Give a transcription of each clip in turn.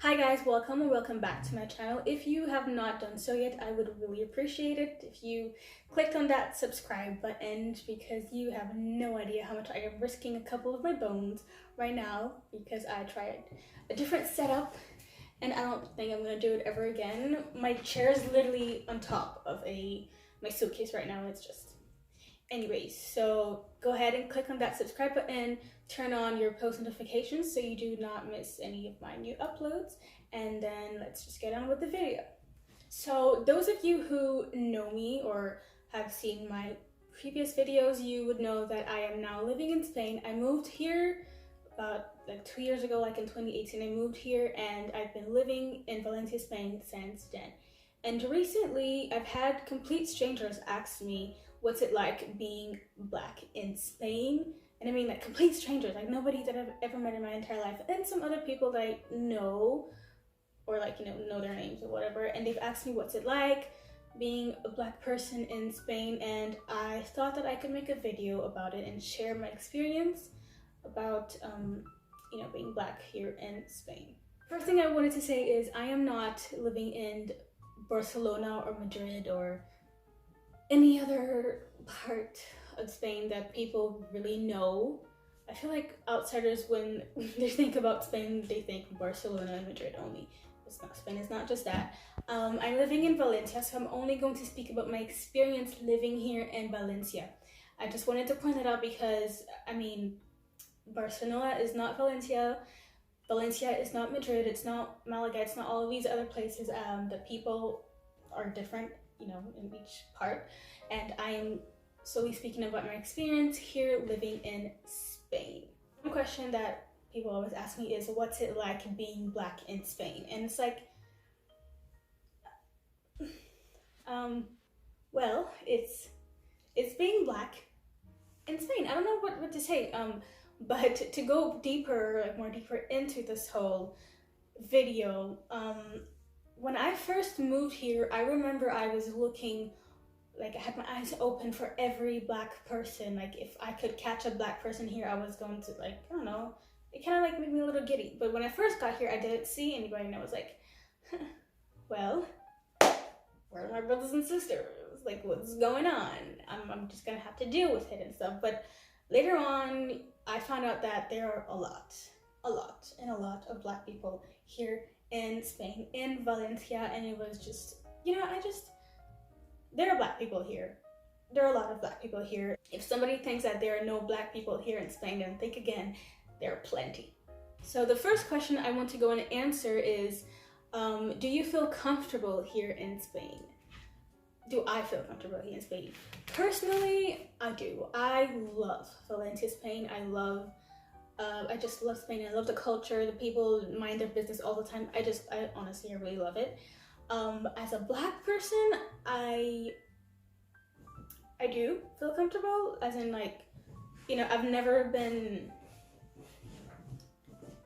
Hi guys, welcome or welcome back to my channel. If you have not done so yet, I would really appreciate it if you clicked on that subscribe button, because you have no idea how much I am risking a couple of my bones right now because I tried a different setup and I don't think I'm gonna do it ever again. My chair is literally on top of my suitcase right now. It's just anyways, so go ahead and click on that subscribe button, turn on your post notifications so you do not miss any of my new uploads, and then let's just get on with the video. So those of you who know me or have seen my previous videos, you would know that I am now living in Spain. I moved here about 2 years ago, like in 2018. I moved here and I've been living in Valencia, Spain since then. And recently I've had complete strangers ask me what's it like being Black in Spain. And I mean, like, complete strangers, like nobody that I've ever met in my entire life, and some other people that I know or know their names or whatever, and they've asked me what's it like being a Black person in Spain. And I thought that I could make a video about it and share my experience about being Black here in Spain. First thing I wanted to say is I am not living in Barcelona or Madrid or any other part of Spain that people really know. I feel like outsiders, when they think about Spain, they think Barcelona and Madrid only. It's not. Spain is not just that. I'm living in Valencia, so I'm only going to speak about my experience living here in Valencia. I just wanted to point that out because, I mean, Barcelona is not Valencia. Valencia is not Madrid. It's not Malaga. It's not all of these other places. The people are different, in each part. And I am solely speaking about my experience here living in Spain. One question that people always ask me is, what's it like being Black in Spain? And it's like, well, it's being Black in Spain. I don't know what to say. But to go deeper, more deeper into this whole video, when I first moved here, I remember I was looking, like, I had my eyes open for every Black person. Like, if I could catch a Black person here, I was going to, like, I don't know, it kind of like made me a little giddy. But when I first got here, I didn't see anybody, and I was like, well, where are my brothers and sisters? Like, what's going on? I'm just gonna have to deal with it and stuff. But later on, I found out that there are a lot of Black people here in Spain, in Valencia, and it was just, there are Black people here. There are a lot of Black people here. If somebody thinks that there are no Black people here in Spain, then think again, there are plenty. So the first question I want to go and answer is, do you feel comfortable here in Spain? Do I feel comfortable here in Spain? Personally, I do. I love Valencia, Spain. I just love Spain. I love the culture. The people mind their business all the time. I honestly really love it. As a Black person, I do feel comfortable, as in, like, I've never been,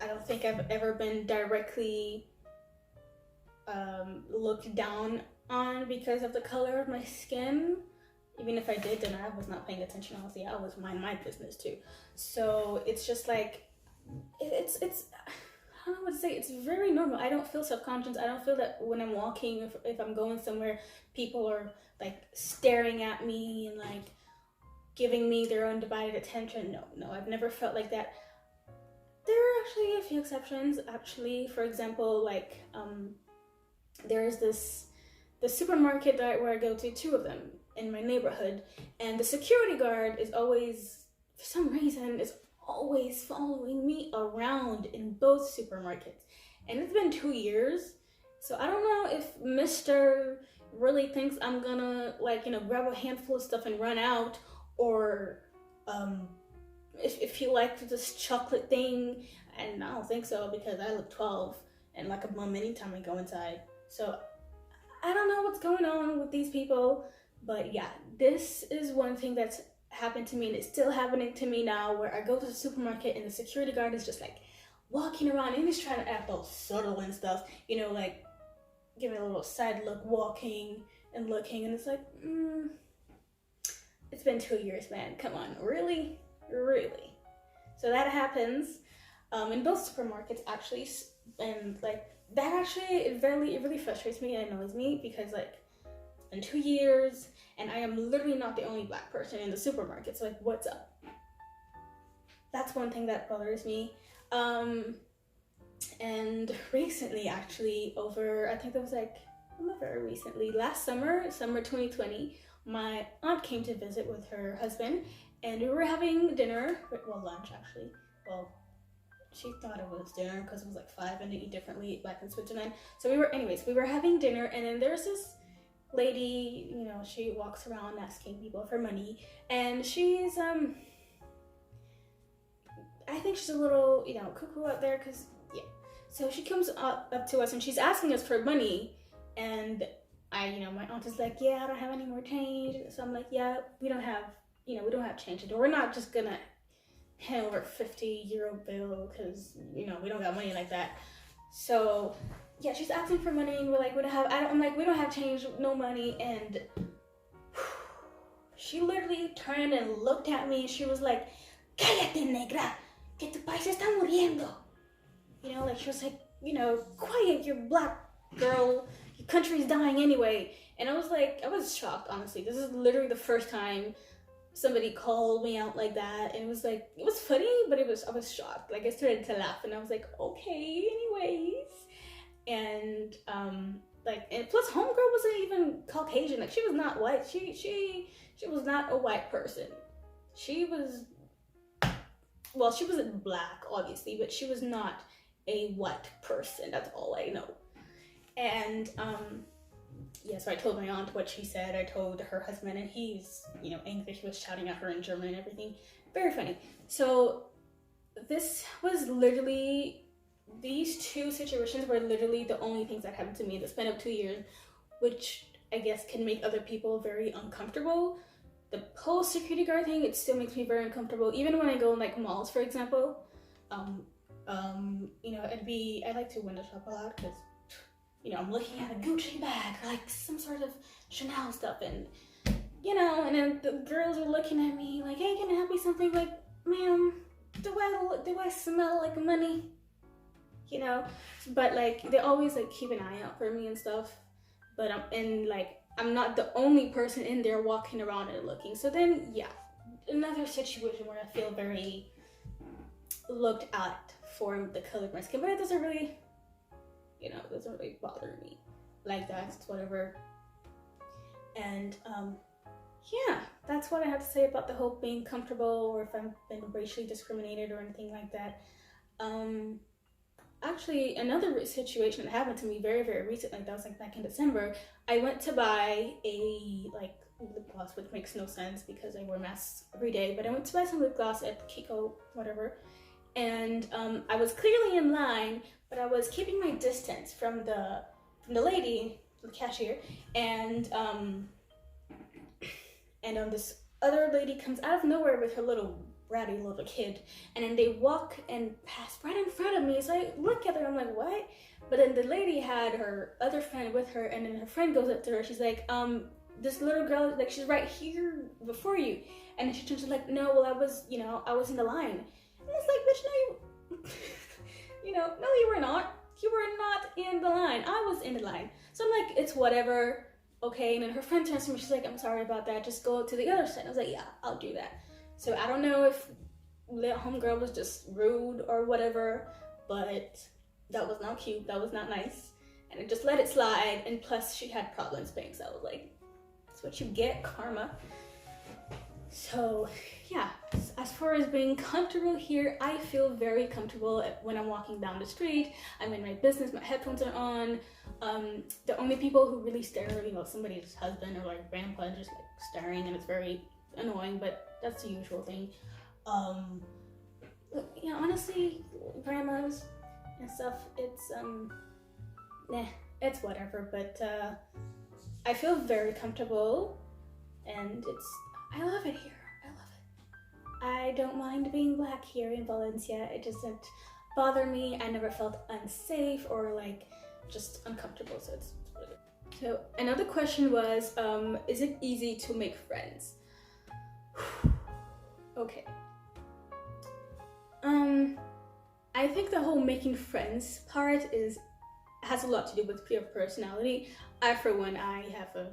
I don't think I've ever been directly looked down on because of the color of my skin. Even if I did, then I was not paying attention. Honestly, I was minding my business too. So it's just like, it's I don't know what to say. It's very normal. I don't feel self-conscious. I don't feel that when I'm walking, if I'm going somewhere, people are like staring at me and like giving me their undivided attention. No, I've never felt like that. There are actually a few exceptions. Actually, for example, like there's the supermarket where I go to, two of them in my neighborhood, and the security guard is always, for some reason, is always following me around in both supermarkets. And it's been 2 years, so I don't know if Mr. really thinks I'm gonna, like, grab a handful of stuff and run out, or if he liked this chocolate thing, and I don't think so, because I look 12 and like a bum anytime I go inside. So I don't know what's going on with these people, but yeah, this is one thing that's happened to me, and it's still happening to me now, where I go to the supermarket and the security guard is just like walking around and he's trying to act all subtle and stuff, like giving a little side look, walking and looking, and it's like, it's been 2 years, man, come on, really? So that happens in both supermarkets, actually, and like that actually, it really frustrates me and annoys me, because like, in 2 years, and I am literally not the only Black person in the supermarket, so like, what's up? That's one thing that bothers me. And recently, actually, I think that was like, not very recently, last summer 2020, my aunt came to visit with her husband, and we were having dinner, well, lunch actually. Well, she thought it was dinner because it was like 5 and they eat differently back in Switzerland. So we were having dinner, and then there's this lady, you know, she walks around asking people for money, and she's, I think she's a little, you know, cuckoo out there, because, yeah. So she comes up to us and she's asking us for money, and my aunt is like, yeah, I don't have any more change. So I'm like, yeah, we don't have change. And we're not just gonna hand over a 50 euro bill, because, you know, we don't got money like that. So yeah, she's asking for money, and we're like, I'm like, we don't have change, no money. And she literally turned and looked at me, and she was like, cállate, negra, que tu país está muriendo. You know, like, she was like, you know, quiet, you're Black girl, your country's dying anyway. And I was shocked, honestly. This is literally the first time somebody called me out like that, and it was like, it was funny, but I was shocked. Like, I started to laugh, and I was like, okay, anyways. And and plus, homegirl wasn't even Caucasian. Like, she was not white. She was not a white person. She was, well, she wasn't Black, obviously, but she was not a white person. That's all I know. And yeah, so I told my aunt what she said. I told her husband, and he's, you know, angry. He was shouting at her in German and everything. Very funny. So this was literally, these two situations were literally the only things that happened to me in the span of 2 years, which I guess can make other people very uncomfortable. The whole security guard thing, it still makes me very uncomfortable. Even when I go in like malls, for example, you know, I like to window shop a lot, because, you know, I'm looking at a Gucci bag or like some sort of Chanel stuff, and, you know, and then the girls are looking at me like, hey, can I help you something? Like, ma'am, do I smell like money? You know, but like, they always like keep an eye out for me and stuff, but I'm not the only person in there walking around and looking. So then, yeah, another situation where I feel very looked at for the color of my skin, but it doesn't really, you know, it doesn't really bother me like that. It's whatever. And yeah, that's what I have to say about the whole being comfortable, or if I've been racially discriminated or anything like that. Actually, another situation that happened to me very, very recently, that was like back in December. I went to buy a like lip gloss, which makes no sense because I wear masks every day, but I went to buy some lip gloss at Kiko, whatever. And I was clearly in line, but I was keeping my distance from the lady, the cashier, and this other lady comes out of nowhere with her little bratty little kid, and then they walk and pass right in front of me. So I look at her, I'm like, what? But then the lady had her other friend with her, and then her friend goes up to her. She's like, this little girl, like, she's right here before you. And then she turns to like, no, well, I was in the line. And it's like, bitch, no, you no, you were not. You were not in the line. I was in the line. So I'm like, it's whatever. Okay. And then her friend turns to me. She's like, I'm sorry about that. Just go to the other side. I was like, yeah, I'll do that. So I don't know if little homegirl was just rude or whatever, but that was not cute. That was not nice. And I just let it slide. And plus, she had problems paying. So I was like, that's what you get, karma. So yeah, as far as being comfortable here, I feel very comfortable when I'm walking down the street. I'm in my business, my headphones are on. The only people who really stare are, somebody's husband or like grandpa just like staring, and it's very annoying, but that's the usual thing. Honestly, grandmas and stuff, it's it's whatever, but I feel very comfortable, and I love it here. I love it. I don't mind being Black here in Valencia. It doesn't bother me. I never felt unsafe or like just uncomfortable, so it's really good. So another question was, is it easy to make friends? Okay. I think the whole making friends part is has a lot to do with your personality. I, for one, I have a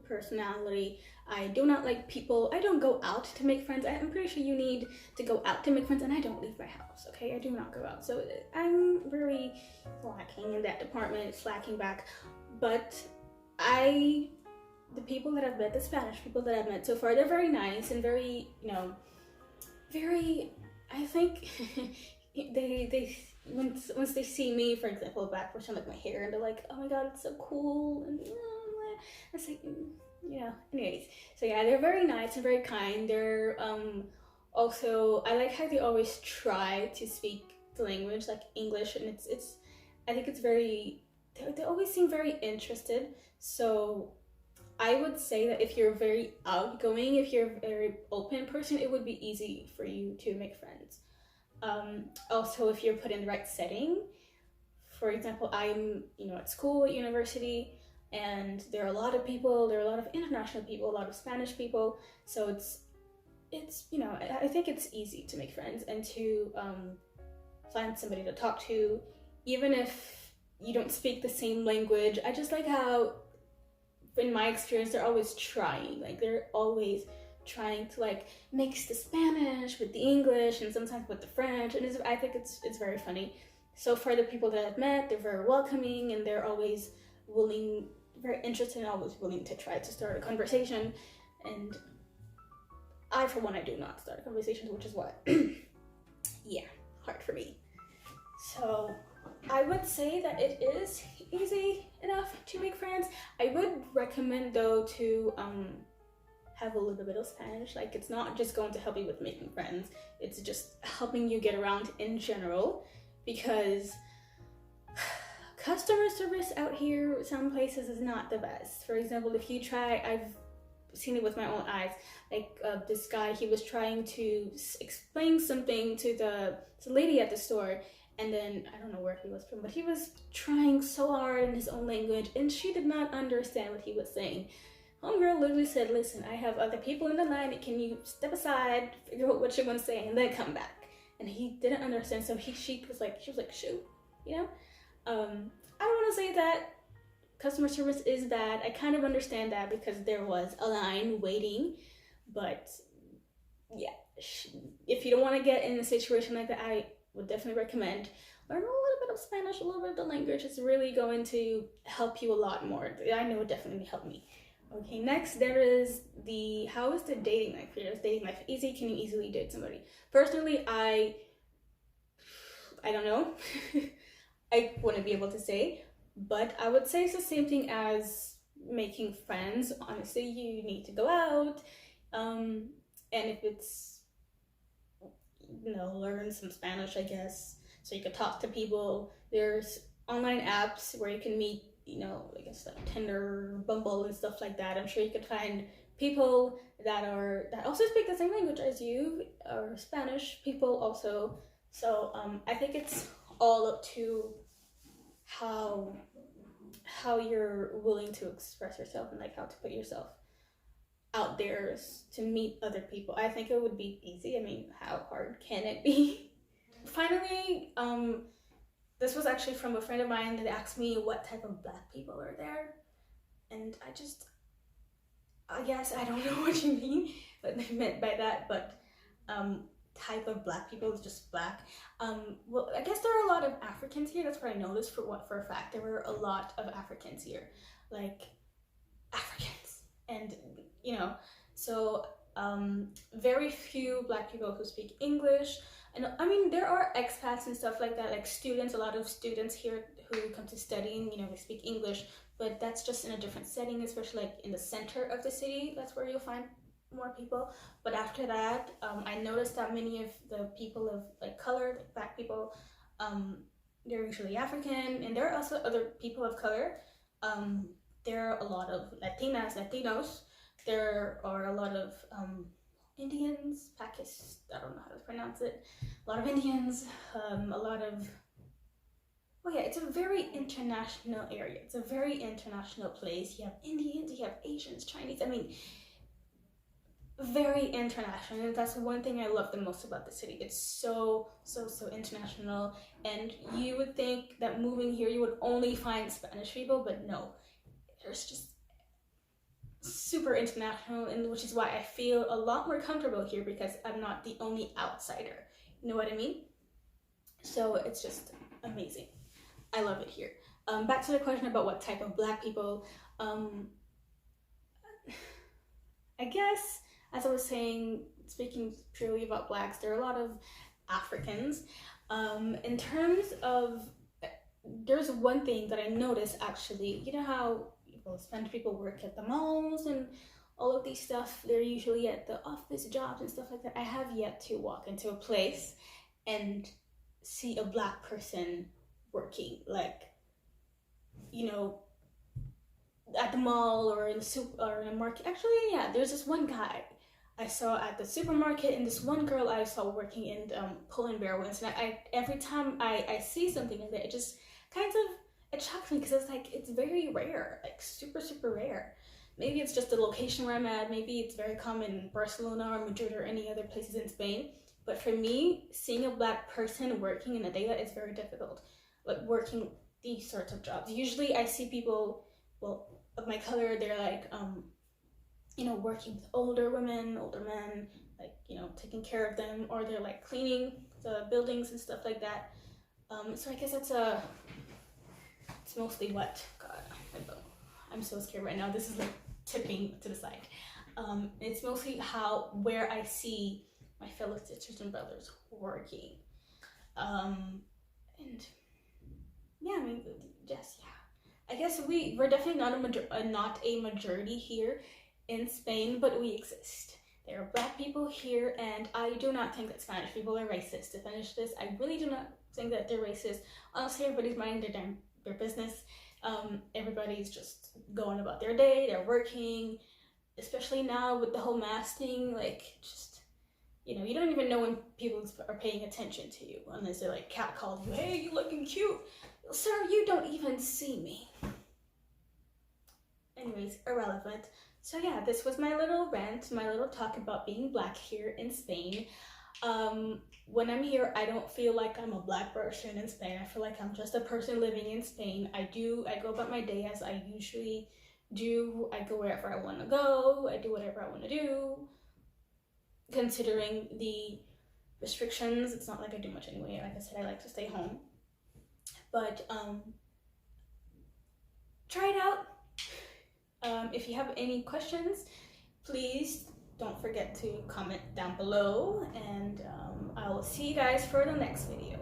personality. I do not like people. I don't go out to make friends. I'm pretty sure you need to go out to make friends, and I don't leave my house, okay? I do not go out. So I'm very lacking in that department, slacking back. But the people that I've met, the Spanish people that I've met so far, they're very nice and very, very, I think, they once they see me, for example, back brushing like my hair, and they're like, oh my god, it's so cool, and it's like, anyways. So yeah, they're very nice and very kind. They're also, I like how they always try to speak the language, like English, and it's I think it's very, they always seem very interested. So I would say that if you're very outgoing, if you're a very open person, it would be easy for you to make friends. Also, if you're put in the right setting, for example, I'm, at school, at university, and there are a lot of people, there are a lot of international people, a lot of Spanish people, so it's I think it's easy to make friends and to find somebody to talk to, even if you don't speak the same language. I just like how, in my experience, they're always trying to like mix the Spanish with the English and sometimes with the French, and I think it's very funny. So for the people that I've met, they're very welcoming, and they're always very interested and always willing to try to start a conversation. And I, for one, I do not start conversations, which is what, hard for me. So I would say that it is easy enough to make friends. I would recommend, though, to have a little bit of Spanish. Like, it's not just going to help you with making friends, it's just helping you get around in general, because customer service out here some places is not the best. For example, if you try, I've seen it with my own eyes, like this guy, he was trying to explain something to the lady at the store, and then I don't know where he was from, but he was trying so hard in his own language, and she did not understand what he was saying. Homegirl literally said, listen, I have other people in the line, can you step aside, figure out what you want to say, and then come back? And he didn't understand, so she was like, shoot, I don't want to say that customer service is bad. I kind of understand that because there was a line waiting, but yeah, if you don't want to get in a situation like that, I would definitely recommend learn a little bit of Spanish, a little bit of the language. It's really going to help you a lot more. I know it definitely helped me. Okay, next there is how is the dating life here? Is dating life easy? Can you easily date somebody? Personally, I don't know. I wouldn't be able to say, but I would say it's the same thing as making friends. Honestly, you need to go out, and if it's, learn some Spanish, I guess, so you could talk to people. There's online apps where you can meet, I guess like Tinder, Bumble, and stuff like that. I'm sure you could find people that also speak the same language as you, or Spanish people also. So I think it's all up to how you're willing to express yourself and like how to put yourself out there to meet other people. I think it would be easy. I mean, how hard can it be? Finally, this was actually from a friend of mine that asked me what type of Black people are there, and I guess I don't know what you mean, what they meant by that, but type of Black people is just Black. Well, I guess there are a lot of Africans here. That's what I noticed for a fact. There were a lot of Africans here, like Africans, and so very few Black people who speak English. And I mean, there are expats and stuff like that, like students. A lot of students here who come to study, and they speak English, but that's just in a different setting, especially like in the center of the city. That's where you'll find more people. But after that, I noticed that many of the people of like color, like Black people, they're usually African, and there are also other people of color. There are a lot of Latinos. There are a lot of Indians, Pakistan, I don't know how to pronounce it. A lot of Indians, a lot of, it's a very international area. It's a very international place. You have Indians, you have Asians, Chinese. I mean, very international, and that's one thing I love the most about the city. It's so international, and you would think that moving here you would only find Spanish people, but no, there's just super international, and which is why I feel a lot more comfortable here, because I'm not the only outsider. You know what I mean? So it's just amazing. I love it here. Back to the question about what type of Black people. I guess, as I was saying, speaking purely about Blacks, there are a lot of Africans. In terms of, there's one thing that I noticed actually. You know how Spanish people work at the malls and all of these stuff? They're usually at the office jobs and stuff like that. I have yet to walk into a place and see a Black person working, like, you know, at the mall or in the soup or in a market. Actually, yeah, there's this one guy I saw at the supermarket, and this one girl I saw working in Pull and Bear ones. And I every time I see something like that, it just kind of, it shocks me, because it's like, it's very rare, like super rare. Maybe it's just the location where I'm at. Maybe it's very common in Barcelona or Madrid or any other places in Spain. But for me, seeing a Black person working in a day, that is very difficult. Like working these sorts of jobs. Usually I see people, well, of my color, they're like, you know, working with older women, older men, like, you know, taking care of them, or they're like cleaning the buildings and stuff like that. So I guess that's it's mostly what, God, I'm so scared right now. This is like tipping to the side. It's mostly where I see my fellow sisters and brothers working. And yeah, I mean, yes, yeah. I guess we're definitely not a majority here in Spain, but we exist. There are Black people here, and I do not think that Spanish people are racist. To finish this, I really do not think that they're racist. Honestly, everybody's minding their business. Everybody's just going about their day. They're working, especially now with the whole mask thing. Like, just, you know, you don't even know when people are paying attention to you unless they're like catcalling you. Hey, you looking cute. Sir, you don't even see me. Anyways, irrelevant. So yeah, this was my little rant, my little talk about being Black here in Spain. When I'm here, I don't feel like I'm a Black person in Spain. I feel like I'm just a person living in Spain. I go about my day as I usually do. I go wherever I want to go. I do whatever I want to do. Considering the restrictions, it's not like I do much anyway. Like I said, I like to stay home. But try it out. If you have any questions, please don't forget to comment down below, and I will see you guys for the next video.